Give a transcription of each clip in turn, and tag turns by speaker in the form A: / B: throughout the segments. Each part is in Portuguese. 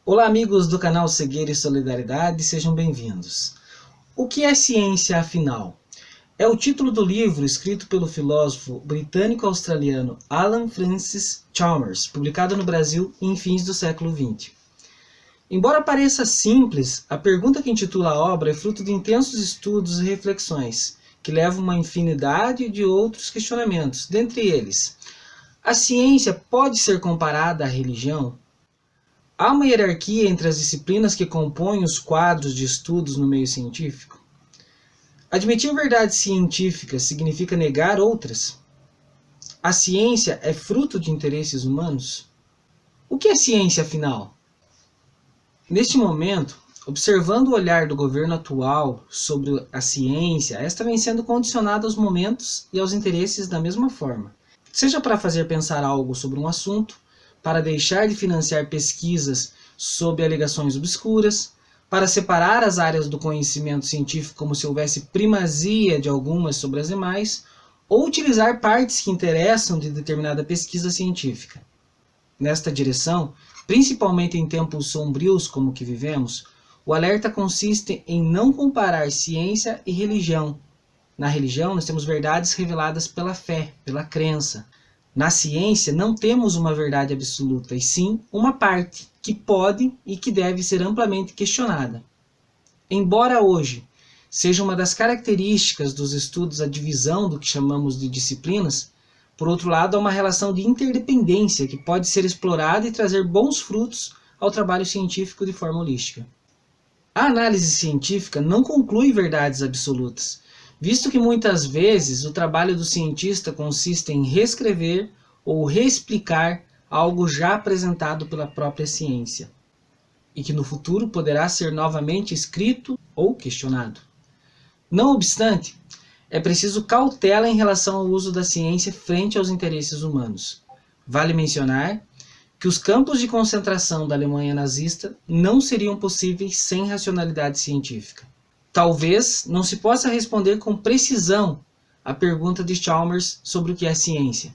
A: Olá, amigos do canal Cegueira e Solidariedade, sejam bem-vindos. O que é ciência, afinal? É o título do livro escrito pelo filósofo britânico-australiano Alan Francis Chalmers, publicado no Brasil em fins do século XX. Embora pareça simples, a pergunta que intitula a obra é fruto de intensos estudos e reflexões, que levam uma infinidade de outros questionamentos, dentre eles: a ciência pode ser comparada à religião? Há uma hierarquia entre as disciplinas que compõem os quadros de estudos no meio científico? Admitir verdades científicas significa negar outras? A ciência é fruto de interesses humanos? O que é ciência, afinal? Neste momento, observando o olhar do governo atual sobre a ciência, esta vem sendo condicionada aos momentos e aos interesses da mesma forma. Seja para fazer pensar algo sobre um assunto, para deixar de financiar pesquisas sob alegações obscuras, para separar as áreas do conhecimento científico como se houvesse primazia de algumas sobre as demais, ou utilizar partes que interessam de determinada pesquisa científica. Nesta direção, principalmente em tempos sombrios como o que vivemos, o alerta consiste em não comparar ciência e religião. Na religião, nós temos verdades reveladas pela fé, pela crença. Na ciência, não temos uma verdade absoluta, e sim uma parte, que pode e que deve ser amplamente questionada. Embora hoje seja uma das características dos estudos a divisão do que chamamos de disciplinas, por outro lado, há uma relação de interdependência que pode ser explorada e trazer bons frutos ao trabalho científico de forma holística. A análise científica não conclui verdades absolutas, visto que muitas vezes o trabalho do cientista consiste em reescrever ou reexplicar algo já apresentado pela própria ciência, e que no futuro poderá ser novamente escrito ou questionado. Não obstante, é preciso cautela em relação ao uso da ciência frente aos interesses humanos. Vale mencionar que os campos de concentração da Alemanha nazista não seriam possíveis sem racionalidade científica. Talvez não se possa responder com precisão a pergunta de Chalmers sobre o que é ciência,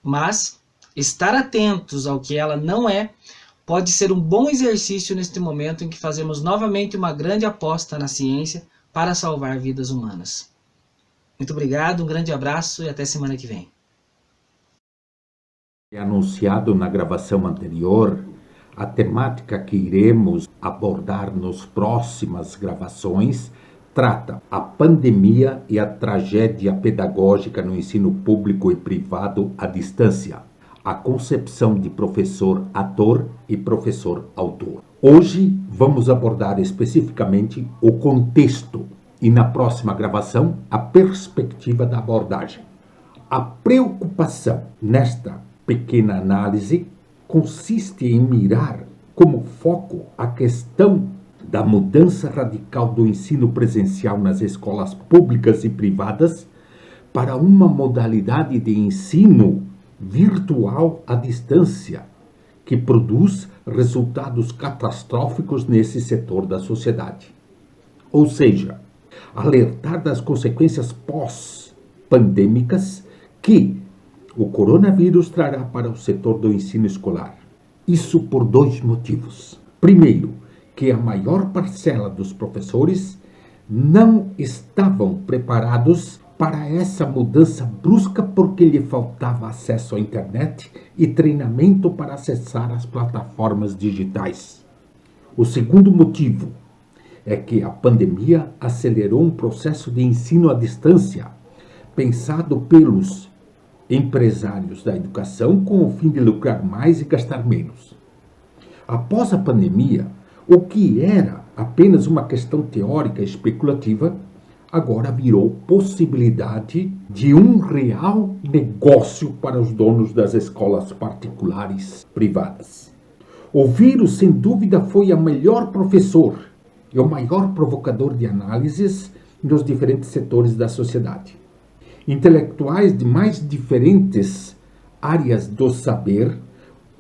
A: mas estar atentos ao que ela não é pode ser um bom exercício neste momento em que fazemos novamente uma grande aposta na ciência para salvar vidas humanas. Muito obrigado, um grande abraço e até semana que vem.
B: Anunciado na gravação anterior, a temática que iremos abordar nas próximas gravações trata a pandemia e a tragédia pedagógica no ensino público e privado à distância, a concepção de professor-ator e professor-autor. Hoje vamos abordar especificamente o contexto e, na próxima gravação, a perspectiva da abordagem. A preocupação nesta pequena análise consiste em mirar como foco a questão da mudança radical do ensino presencial nas escolas públicas e privadas para uma modalidade de ensino virtual à distância, que produz resultados catastróficos nesse setor da sociedade. Ou seja, alertar das consequências pós-pandêmicas que o coronavírus trará para o setor do ensino escolar. Isso por dois motivos. Primeiro, que a maior parcela dos professores não estavam preparados para essa mudança brusca porque lhe faltava acesso à internet e treinamento para acessar as plataformas digitais. O segundo motivo é que a pandemia acelerou um processo de ensino à distância, pensado pelos empresários da educação com o fim de lucrar mais e gastar menos. Após a pandemia, o que era apenas uma questão teórica e especulativa, agora virou possibilidade de um real negócio para os donos das escolas particulares privadas. O vírus, sem dúvida, foi o melhor professor e o maior provocador de análises nos diferentes setores da sociedade. Intelectuais de mais diferentes áreas do saber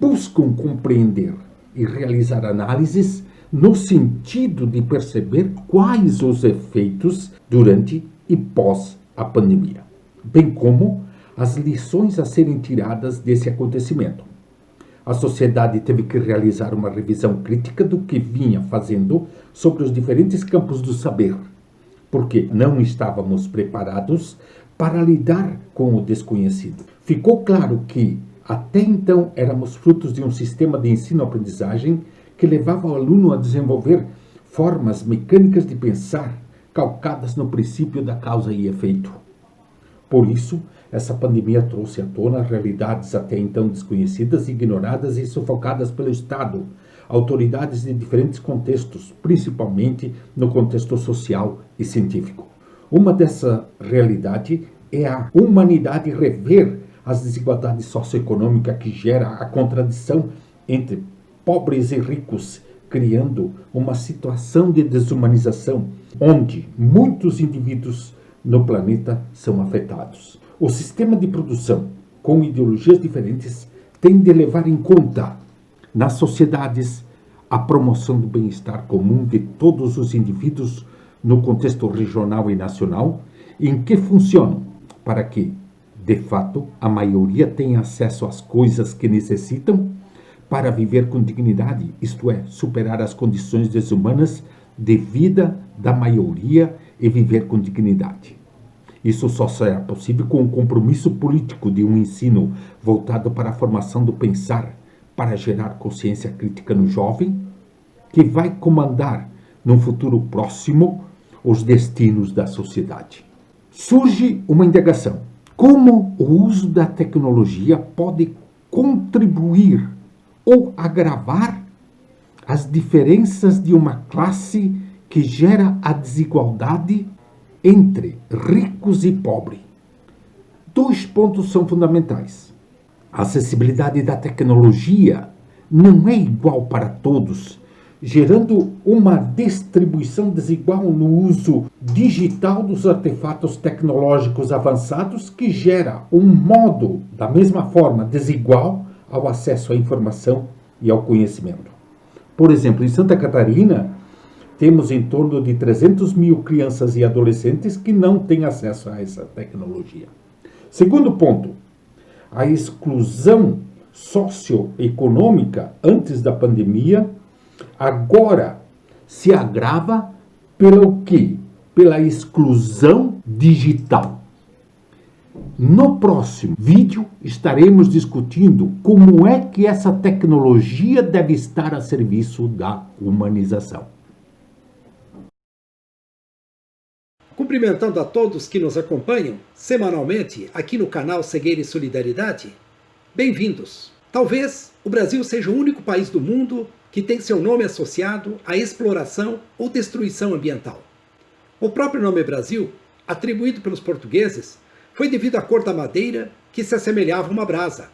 B: buscam compreender e realizar análises no sentido de perceber quais os efeitos durante e pós a pandemia, bem como as lições a serem tiradas desse acontecimento. A sociedade teve que realizar uma revisão crítica do que vinha fazendo sobre os diferentes campos do saber, porque não estávamos preparados para lidar com o desconhecido. Ficou claro que, até então, éramos frutos de um sistema de ensino-aprendizagem que levava o aluno a desenvolver formas mecânicas de pensar, calcadas no princípio da causa e efeito. Por isso, essa pandemia trouxe à tona realidades até então desconhecidas, ignoradas e sufocadas pelo Estado, autoridades de diferentes contextos, principalmente no contexto social e científico. Uma dessa realidade é a humanidade rever as desigualdades socioeconômicas que gera a contradição entre pobres e ricos, criando uma situação de desumanização, onde muitos indivíduos no planeta são afetados. O sistema de produção, com ideologias diferentes, tem de levar em conta, nas sociedades, a promoção do bem-estar comum de todos os indivíduos no contexto regional e nacional, em que funcionam para que, de fato, a maioria tenha acesso às coisas que necessitam para viver com dignidade, isto é, superar as condições desumanas de vida da maioria e viver com dignidade. Isso só será possível com o compromisso político de um ensino voltado para a formação do pensar, para gerar consciência crítica no jovem, que vai comandar, num futuro próximo, os destinos da sociedade. Surge uma indagação: como o uso da tecnologia pode contribuir ou agravar as diferenças de uma classe que gera a desigualdade entre ricos e pobres? Dois pontos são fundamentais. A acessibilidade da tecnologia não é igual para todos, gerando uma distribuição desigual no uso digital dos artefatos tecnológicos avançados, que gera um modo, da mesma forma, desigual ao acesso à informação e ao conhecimento. Por exemplo, em Santa Catarina, temos em torno de 300 mil crianças e adolescentes que não têm acesso a essa tecnologia. Segundo ponto, a exclusão socioeconômica antes da pandemia agora se agrava pelo quê? Pela exclusão digital. No próximo vídeo estaremos discutindo como é que essa tecnologia deve estar a serviço da humanização.
C: Cumprimentando a todos que nos acompanham semanalmente aqui no canal Cegueira e Solidariedade, bem-vindos! Talvez o Brasil seja o único país do mundo que tem seu nome associado à exploração ou destruição ambiental. O próprio nome Brasil, atribuído pelos portugueses, foi devido à cor da madeira, que se assemelhava a uma brasa.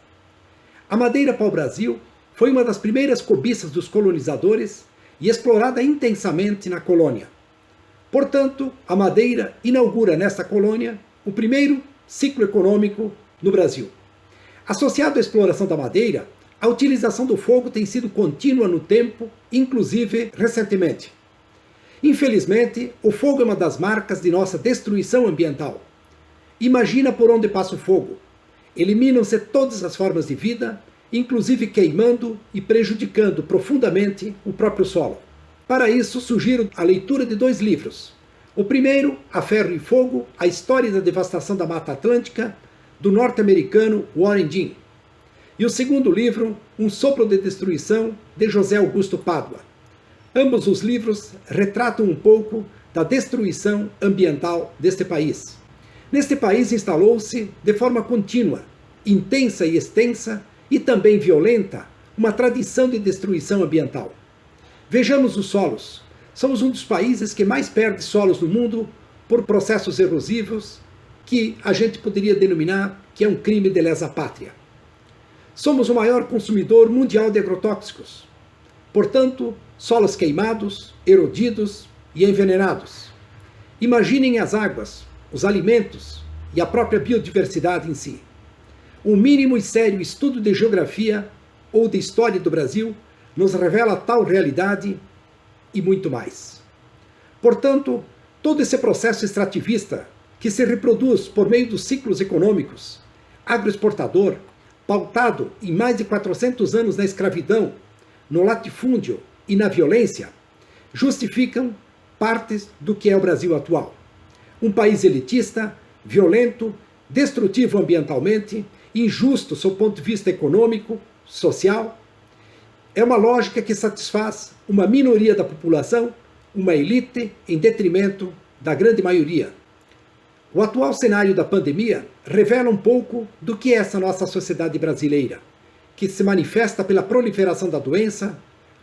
C: A madeira pau-brasil foi uma das primeiras cobiças dos colonizadores e explorada intensamente na colônia. Portanto, a madeira inaugura nesta colônia o primeiro ciclo econômico no Brasil. Associado à exploração da madeira, a utilização do fogo tem sido contínua no tempo, inclusive recentemente. Infelizmente, o fogo é uma das marcas de nossa destruição ambiental. Imagina por onde passa o fogo. Eliminam-se todas as formas de vida, inclusive queimando e prejudicando profundamente o próprio solo. Para isso, sugiro a leitura de 2 livros. O primeiro, A Ferro e Fogo, a história da devastação da Mata Atlântica, do norte-americano Warren Dean. E o segundo livro, Um Sopro de Destruição, de José Augusto Pádua. Ambos os livros retratam um pouco da destruição ambiental deste país. Neste país instalou-se, de forma contínua, intensa e extensa, e também violenta, uma tradição de destruição ambiental. Vejamos os solos. Somos um dos países que mais perde solos no mundo por processos erosivos, que a gente poderia denominar que é um crime de lesa pátria. Somos o maior consumidor mundial de agrotóxicos. Portanto, solos queimados, erodidos e envenenados. Imaginem as águas, os alimentos e a própria biodiversidade em si. Um mínimo e sério estudo de geografia ou de história do Brasil nos revela tal realidade e muito mais. Portanto, todo esse processo extrativista que se reproduz por meio dos ciclos econômicos, agroexportador, pautado em mais de 400 anos na escravidão, no latifúndio e na violência, justificam partes do que é o Brasil atual. Um país elitista, violento, destrutivo ambientalmente, injusto sob o ponto de vista econômico, social. É uma lógica que satisfaz uma minoria da população, uma elite, em detrimento da grande maioria. O atual cenário da pandemia revela um pouco do que é essa nossa sociedade brasileira, que se manifesta pela proliferação da doença,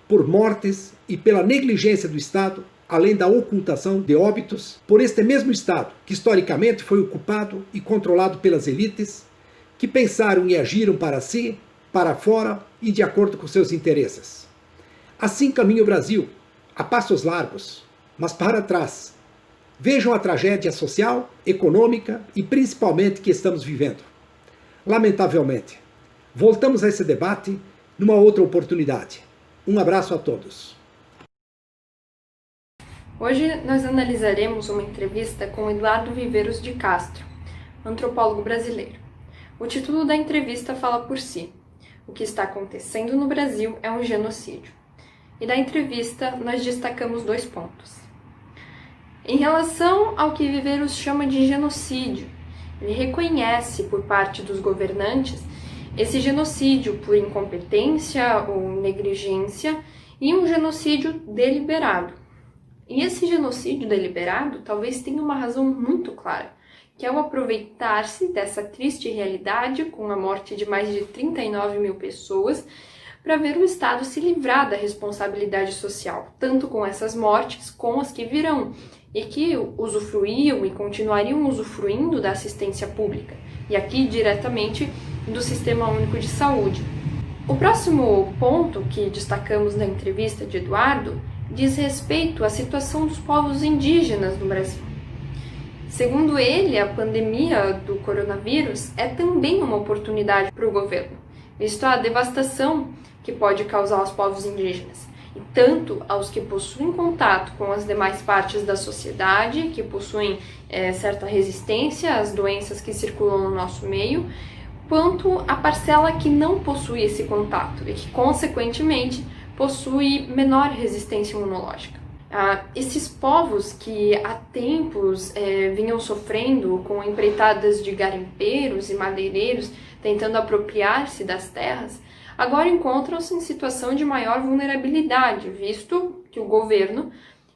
C: por mortes e pela negligência do Estado, além da ocultação de óbitos, por este mesmo Estado, que historicamente foi ocupado e controlado pelas elites, que pensaram e agiram para si, para fora e de acordo com seus interesses. Assim caminha o Brasil, a passos largos, mas para trás. Vejam a tragédia social, econômica e principalmente que estamos vivendo. Lamentavelmente, voltamos a esse debate numa outra oportunidade. Um abraço a todos.
D: Hoje nós analisaremos uma entrevista com Eduardo Viveiros de Castro, antropólogo brasileiro. O título da entrevista fala por si. O que está acontecendo no Brasil é um genocídio. E da entrevista nós destacamos 2 pontos. Em relação ao que Viveiros chama de genocídio, ele reconhece por parte dos governantes esse genocídio por incompetência ou negligência e um genocídio deliberado. E esse genocídio deliberado talvez tenha uma razão muito clara, que é o aproveitar-se dessa triste realidade com a morte de mais de 39 mil pessoas para ver o Estado se livrar da responsabilidade social, tanto com essas mortes como as que virão, e que usufruíam e continuariam usufruindo da assistência pública, e aqui diretamente do Sistema Único de Saúde. O próximo ponto que destacamos na entrevista de Eduardo diz respeito à situação dos povos indígenas no Brasil. Segundo ele, a pandemia do coronavírus é também uma oportunidade para o governo, visto a devastação que pode causar aos povos indígenas, e tanto aos que possuem contato com as demais partes da sociedade, que possuem certa resistência às doenças que circulam no nosso meio, quanto a parcela que não possui esse contato e que, consequentemente, possui menor resistência imunológica. Esses povos que há tempos vinham sofrendo com empreitadas de garimpeiros e madeireiros tentando apropriar-se das terras, agora encontram-se em situação de maior vulnerabilidade, visto que o governo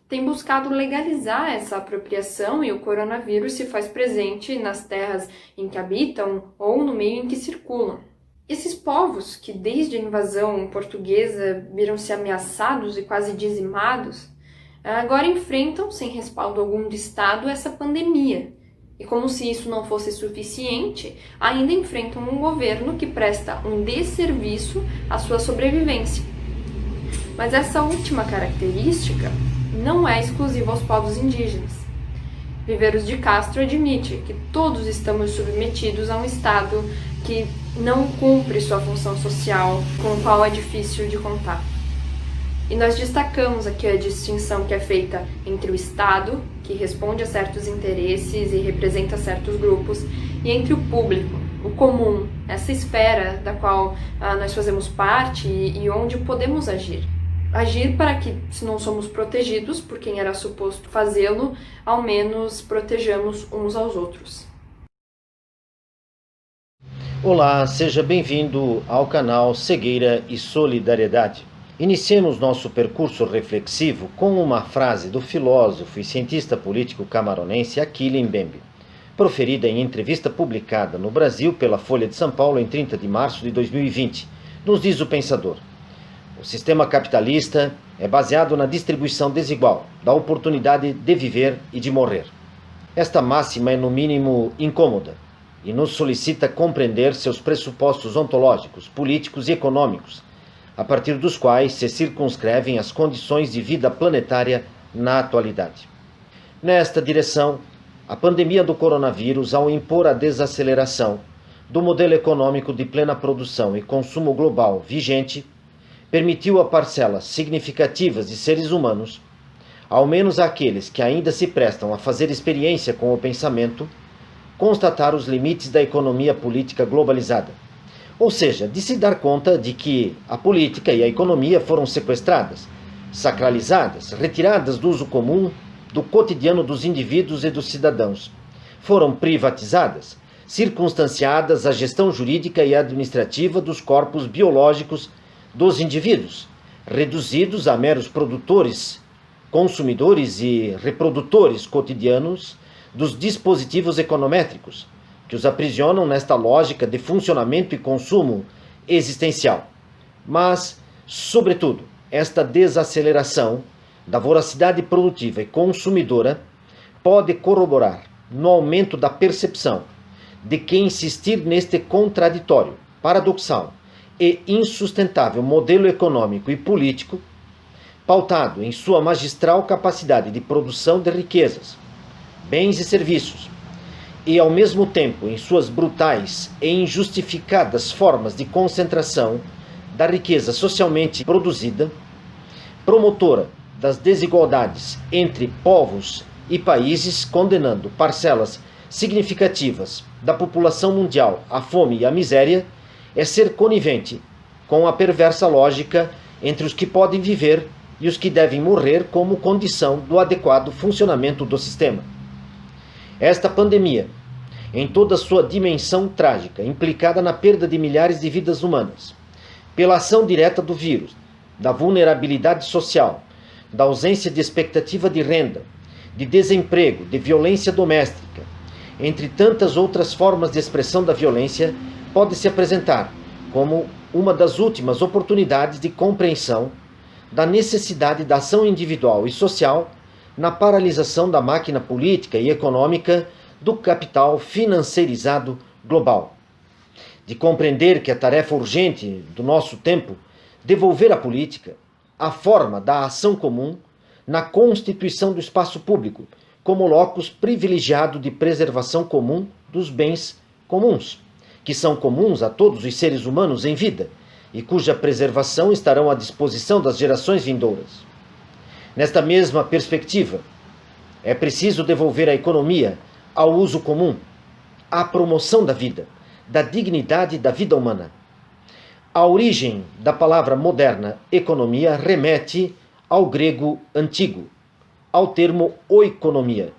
D: tem buscado legalizar essa apropriação e o coronavírus se faz presente nas terras em que habitam ou no meio em que circulam. Esses povos, que desde a invasão portuguesa viram-se ameaçados e quase dizimados, agora enfrentam, sem respaldo algum de Estado, essa pandemia. E como se isso não fosse suficiente, ainda enfrentam um governo que presta um desserviço à sua sobrevivência. Mas essa última característica não é exclusiva aos povos indígenas. Viveiros de Castro admite que todos estamos submetidos a um Estado que não cumpre sua função social, com o qual é difícil de contar. E nós destacamos aqui a distinção que é feita entre o Estado, que responde a certos interesses e representa certos grupos, e entre o público, o comum, essa esfera da qual nós fazemos parte e onde podemos agir. Agir para que, se não somos protegidos por quem era suposto fazê-lo, ao menos protejamos uns aos outros.
E: Olá, seja bem-vindo ao canal Cegueira e Solidariedade. Iniciemos nosso percurso reflexivo com uma frase do filósofo e cientista político camaronense Achille Mbembe, proferida em entrevista publicada no Brasil pela Folha de São Paulo em 30 de março de 2020. Nos diz o pensador: o sistema capitalista é baseado na distribuição desigual da oportunidade de viver e de morrer. Esta máxima é no mínimo incômoda e nos solicita compreender seus pressupostos ontológicos, políticos e econômicos, a partir dos quais se circunscrevem as condições de vida planetária na atualidade. Nesta direção, a pandemia do coronavírus, ao impor a desaceleração do modelo econômico de plena produção e consumo global vigente, permitiu a parcelas significativas de seres humanos, ao menos aqueles que ainda se prestam a fazer experiência com o pensamento, constatar os limites da economia política globalizada, Ou seja, de se dar conta de que a política e a economia foram sequestradas, sacralizadas, retiradas do uso comum, do cotidiano dos indivíduos e dos cidadãos. Foram privatizadas, circunstanciadas à gestão jurídica e administrativa dos corpos biológicos dos indivíduos, reduzidos a meros produtores, consumidores e reprodutores cotidianos dos dispositivos econométricos, que os aprisionam nesta lógica de funcionamento e consumo existencial. Mas, sobretudo, esta desaceleração da voracidade produtiva e consumidora pode corroborar no aumento da percepção de que insistir neste contraditório, paradoxal e insustentável modelo econômico e político, pautado em sua magistral capacidade de produção de riquezas, bens e serviços, e ao mesmo tempo em suas brutais e injustificadas formas de concentração da riqueza socialmente produzida, promotora das desigualdades entre povos e países, condenando parcelas significativas da população mundial à fome e à miséria, é ser conivente com a perversa lógica entre os que podem viver e os que devem morrer como condição do adequado funcionamento do sistema. Esta pandemia, em toda sua dimensão trágica, implicada na perda de milhares de vidas humanas, pela ação direta do vírus, da vulnerabilidade social, da ausência de expectativa de renda, de desemprego, de violência doméstica, entre tantas outras formas de expressão da violência, pode se apresentar como uma das últimas oportunidades de compreensão da necessidade da ação individual e social na paralisação da máquina política e econômica do capital financeirizado global. De compreender que a tarefa urgente do nosso tempo devolver à política a forma da ação comum na constituição do espaço público como locus privilegiado de preservação comum dos bens comuns, que são comuns a todos os seres humanos em vida e cuja preservação estarão à disposição das gerações vindouras. Nesta mesma perspectiva, é preciso devolver a economia ao uso comum, à promoção da vida, da dignidade da vida humana. A origem da palavra moderna economia remete ao grego antigo, ao termo oikonomia,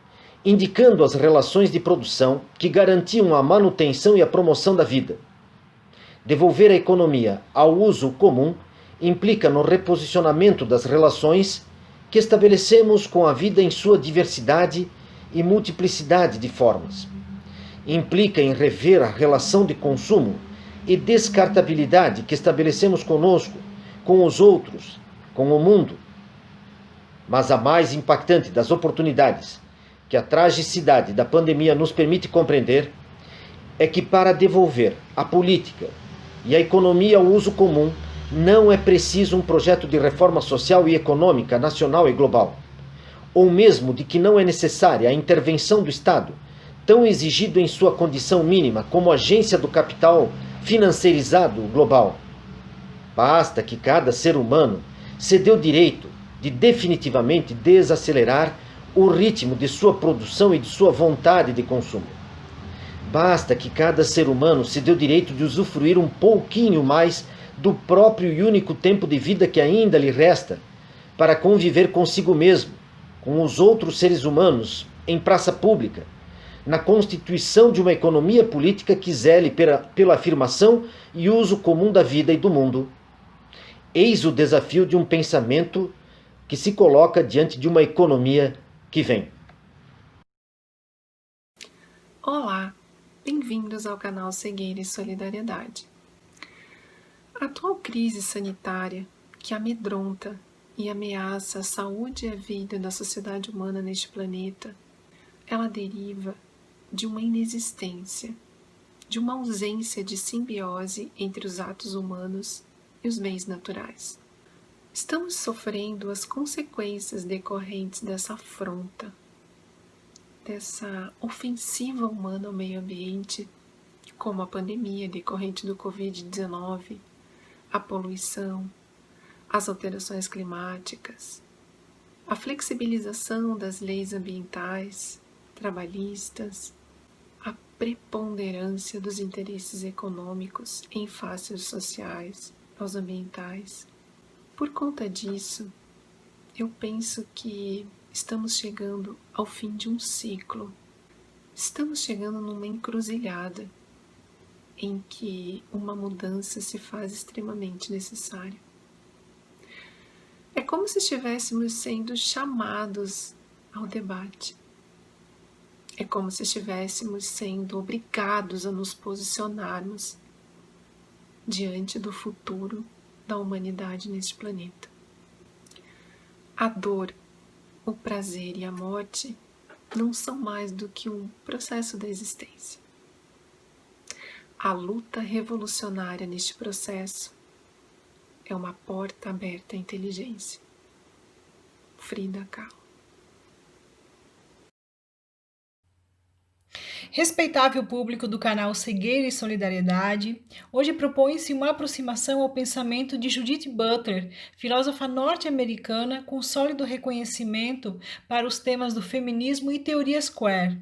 E: indicando as relações de produção que garantiam a manutenção e a promoção da vida. Devolver a economia ao uso comum implica no reposicionamento das relações que estabelecemos com a vida em sua diversidade e multiplicidade de formas. Implica em rever a relação de consumo e descartabilidade que estabelecemos conosco, com os outros, com o mundo. Mas a mais impactante das oportunidades que a tragicidade da pandemia nos permite compreender é que para devolver a política e a economia ao uso comum não é preciso um projeto de reforma social e econômica nacional e global, ou mesmo de que não é necessária a intervenção do Estado, tão exigido em sua condição mínima como agência do capital financeirizado global. Basta que cada ser humano se dê o direito de definitivamente desacelerar o ritmo de sua produção e de sua vontade de consumo. Basta que cada ser humano se dê o direito de usufruir um pouquinho mais do próprio e único tempo de vida que ainda lhe resta para conviver consigo mesmo, com os outros seres humanos, em praça pública, na constituição de uma economia política que zele pela afirmação e uso comum da vida e do mundo. Eis o desafio de um pensamento que se coloca diante de uma economia que vem.
F: Olá, bem-vindos ao canal Cegueira e Solidariedade. A atual crise sanitária que amedronta e ameaça a saúde e a vida da sociedade humana neste planeta, ela deriva de uma inexistência, de uma ausência de simbiose entre os atos humanos e os bens naturais. Estamos sofrendo as consequências decorrentes dessa afronta, dessa ofensiva humana ao meio ambiente, como a pandemia decorrente do Covid-19, a poluição, as alterações climáticas, a flexibilização das leis ambientais, trabalhistas, a preponderância dos interesses econômicos em face aos sociais, aos ambientais. Por conta disso, eu penso que estamos chegando ao fim de um ciclo. Estamos chegando numa encruzilhada em que uma mudança se faz extremamente necessária. É como se estivéssemos sendo chamados ao debate. É como se estivéssemos sendo obrigados a nos posicionarmos diante do futuro da humanidade neste planeta. A dor, o prazer e a morte não são mais do que um processo da existência. A luta revolucionária neste processo é uma porta aberta à inteligência. Frida Kahlo.
G: Respeitável público do canal Cegueira e Solidariedade, hoje propõe-se uma aproximação ao pensamento de Judith Butler, filósofa norte-americana com sólido reconhecimento para os temas do feminismo e teorias queer.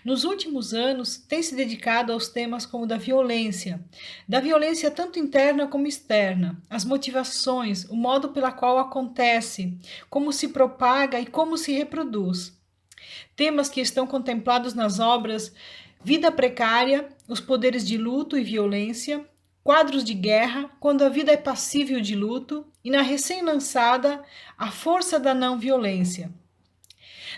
G: Nos últimos anos, tem se dedicado aos temas como da violência tanto interna como externa, as motivações, o modo pela qual acontece, como se propaga e como se reproduz. Temas que estão contemplados nas obras Vida Precária, Os Poderes de Luto e Violência, Quadros de Guerra, Quando a Vida é Passível de Luto, e na recém-lançada A Força da Não Violência.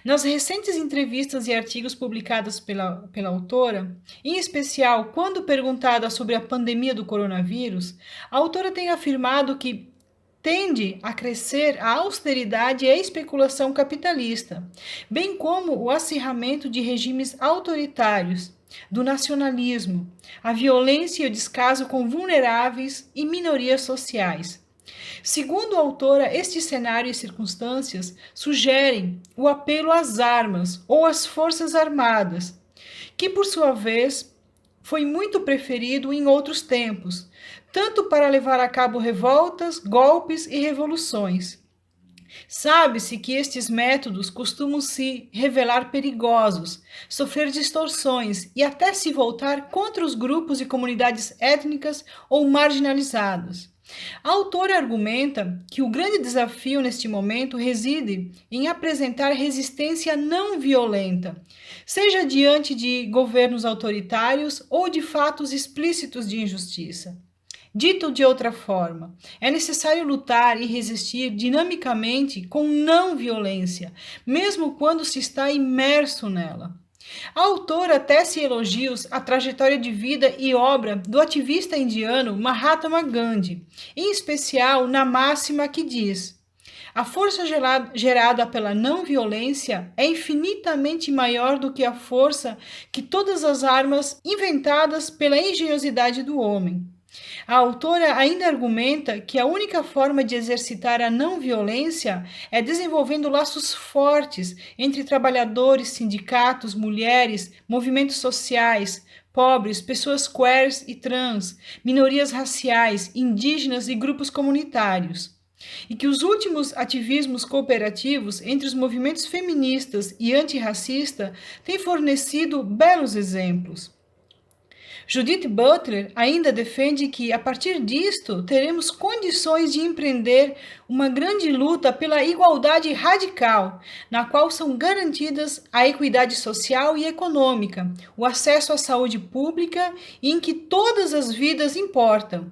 G: Nas recentes entrevistas e artigos publicados pela autora, em especial quando perguntada sobre a pandemia do coronavírus, a autora tem afirmado que tende a crescer a austeridade e a especulação capitalista, bem como o acirramento de regimes autoritários, do nacionalismo, a violência e o descaso com vulneráveis e minorias sociais. Segundo a autora, este cenário e circunstâncias sugerem o apelo às armas ou às forças armadas, que por sua vez foi muito preferido em outros tempos, tanto para levar a cabo revoltas, golpes e revoluções. Sabe-se que estes métodos costumam se revelar perigosos, sofrer distorções e até se voltar contra os grupos e comunidades étnicas ou marginalizados. A autora argumenta que o grande desafio neste momento reside em apresentar resistência não violenta, seja diante de governos autoritários ou de fatos explícitos de injustiça. Dito de outra forma, é necessário lutar e resistir dinamicamente com não violência, mesmo quando se está imerso nela. A autora tece elogios à trajetória de vida e obra do ativista indiano Mahatma Gandhi, em especial na máxima que diz: a força gerada pela não violência é infinitamente maior do que a força que todas as armas inventadas pela engenhosidade do homem. A autora ainda argumenta que a única forma de exercitar a não violência é desenvolvendo laços fortes entre trabalhadores, sindicatos, mulheres, movimentos sociais, pobres, pessoas queers e trans, minorias raciais, indígenas e grupos comunitários. E que os últimos ativismos cooperativos entre os movimentos feministas e antirracista têm fornecido belos exemplos. Judith Butler ainda defende que, a partir disto, teremos condições de empreender uma grande luta pela igualdade radical, na qual são garantidas a equidade social e econômica, o acesso à saúde pública e em que todas as vidas importam.